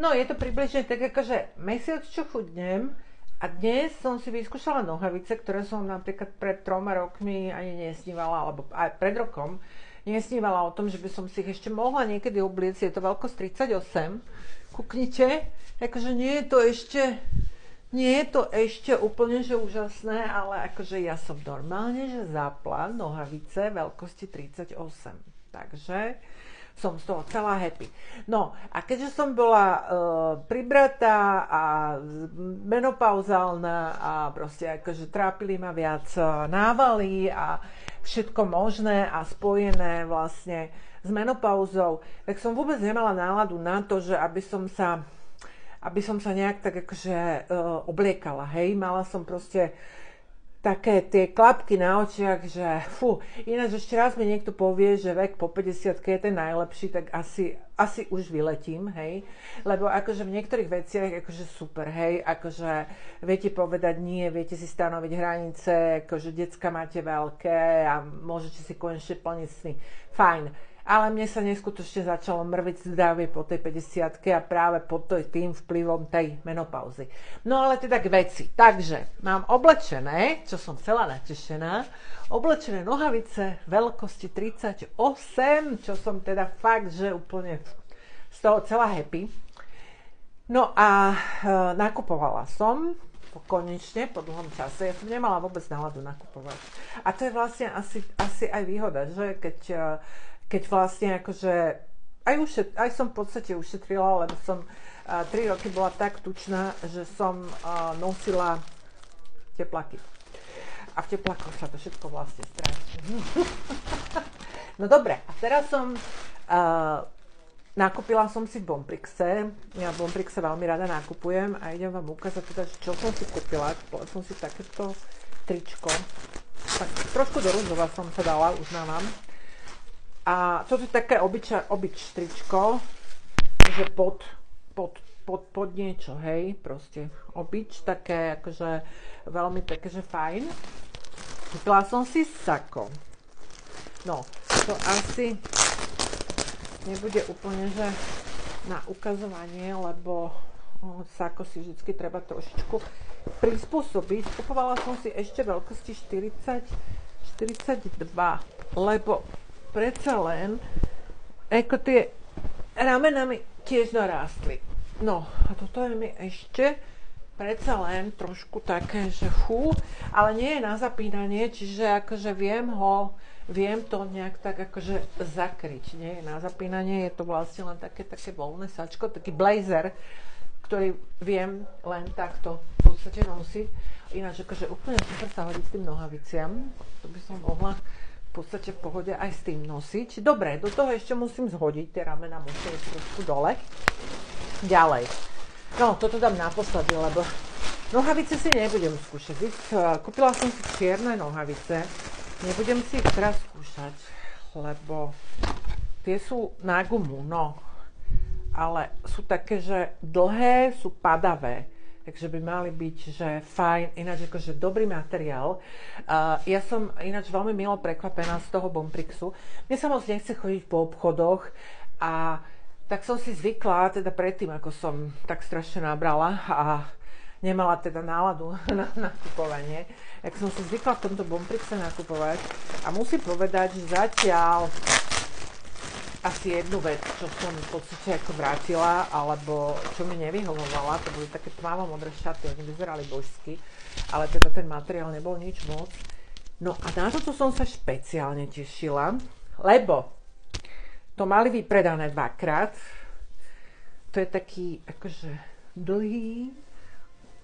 No, je to približne tak, akože mesiac, čo chudnem, a dnes som si vyskúšala nohavice, ktoré som napríklad pred 3 rokmi ani nesnívala, alebo aj pred rokom nesnívala o tom, že by som si ich ešte mohla niekedy obliecť. Je to veľkosť 38. Kúknite, akože nie je to ešte úplne že úžasné, ale akože ja som normálne, že zapla nohavice veľkosti 38. Takže som z toho celá happy. No a keďže som bola pribratá a menopauzálna a proste akože trápili ma viac návaly a všetko možné a spojené vlastne s menopauzou, tak som vôbec nemala náladu na to, že aby som sa nejak tak akože obliekala, hej. Mala som proste také tie klapky na očiach, že ináč ešte raz mi niekto povie, že vek po 50-ke je ten najlepší, tak asi už vyletím, hej. Lebo akože v niektorých veciach akože super, hej, akože viete povedať nie, viete si stanoviť hranice, akože decka máte veľké a môžete si konečne plniť sny. Fajn. Ale mne sa neskutočne začalo mrviť zdravie po tej 50-ke a práve pod tým vplyvom tej menopauzy. No ale teda k veci. Takže mám oblečené, čo som celá natešená, oblečené nohavice veľkosti 38, čo som teda fakt, že úplne z toho celá happy. No a nakupovala som konečne po dlhom čase. Ja som nemala vôbec náladu nakupovať. A to je vlastne asi aj výhoda, že keď vlastne akože aj som v podstate ušetrila, lebo som 3 roky bola tak tučná, že som nosila tepláky. A v teplákoch sa to všetko vlastne stráti. No dobre, a teraz nakúpila som si v Bomprixe. Ja v Bomprixe veľmi rada nakupujem a idem vám ukázať teda, čo som si kúpila. Kúpila som si takéto tričko. Tak trošku do rúžova som sa dala, uznávam. A toto je také obyč tričko, že pod niečo, hej, proste obyč, také akože veľmi také, že fajn. Kúpila som si sako. No, to asi nebude úplne, že na ukazovanie, lebo sako si vždycky treba trošičku prispôsobiť. Kupovala som si ešte veľkosti 42, lebo predsa len, ako tie ramena mi tiež narástli. No, a toto je mi ešte predsa len trošku také, že ale nie je na zapínanie, čiže akože viem to nejak tak akože zakryť. Nie je na zapínanie, je to vlastne len také voľné sačko, taký blazer, ktorý viem len takto v podstate nosiť. Ináč akože úplne super sa hodí s tým nohaviciam, to by som mohla v podstate v pohode aj s tým nosiť. Dobre, do toho ešte musím zhodiť, tie ramena musia ísť trošku dole. Ďalej. No, toto dám naposledy, lebo nohavice si nebudem skúšať. Kúpila som si čierne nohavice. Nebudem si ich teraz skúšať, lebo tie sú na gumu, no. Ale sú také, že dlhé, sú padavé. Takže by mali byť, že fajn, ináč akože dobrý materiál. Ja som ináč veľmi milo prekvapená z toho Bomprixu. Mne sa moc nechce chodiť po obchodoch a tak som si zvykla, teda predtým, ako som tak strašne nabrala a nemala teda náladu na nakupovanie, tak som si zvykla v tomto Bomprixe nakupovať a musím povedať, že zatiaľ asi jednu vec, čo som v podstate ako vrátila, alebo čo mi nevyhovovala, to boli také tmavo-modré šaty, oni vyzerali božsky, ale teda ten materiál nebol nič moc. No a na toto som sa špeciálne tešila, lebo to mali vypredané dvakrát. To je taký akože dlhý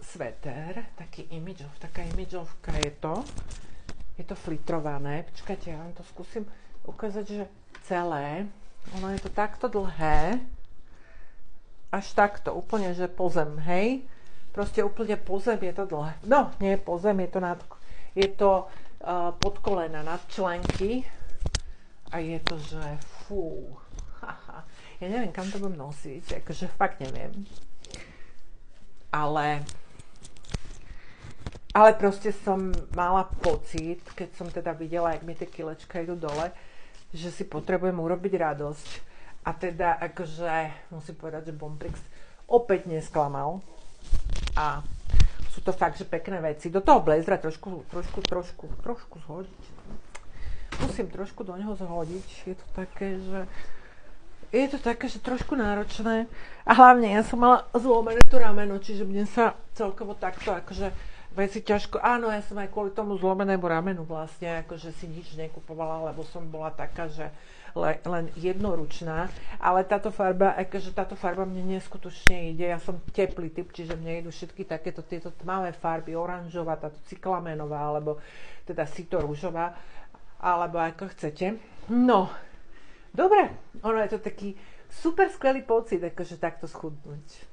sveter, taká imidžovka je to. Je to flitrované, počkajte, ja vám to skúsim ukázať, že celé. Ono je to takto dlhé, až takto, úplne, že po zem, hej? Proste úplne po zem je to dlhé. No, nie po zem, je to pod kolena, nad členky. A je to, že ja neviem, kam to budem nosiť, akože fakt neviem. Ale proste som mala pocit, keď som teda videla, jak mi tie kilečka idú dole, že si potrebujem urobiť radosť. A teda akože musím povedať, že Bomprix opäť nesklamal. A sú to fakt, že pekné veci. Do toho blazera trošku zhodiť. Musím trošku do neho zhodiť. Je to také, že trošku náročné. A hlavne ja som mala zlomené to rameno, čiže mne sa celkovo takto akože veci ťažko. Áno, ja som aj kvôli tomu zlomenému ramenu vlastne akože si nič nekupovala, lebo som bola taká, že len jednoručná, ale táto farba mne neskutočne ide, ja som teplý typ, čiže mne idú všetky takéto tieto tmavé farby, oranžová, táto cyklamenová, alebo teda sito rúžová, alebo ako chcete. No, dobre, ono je to taký super skvelý pocit, akože takto schudnúť.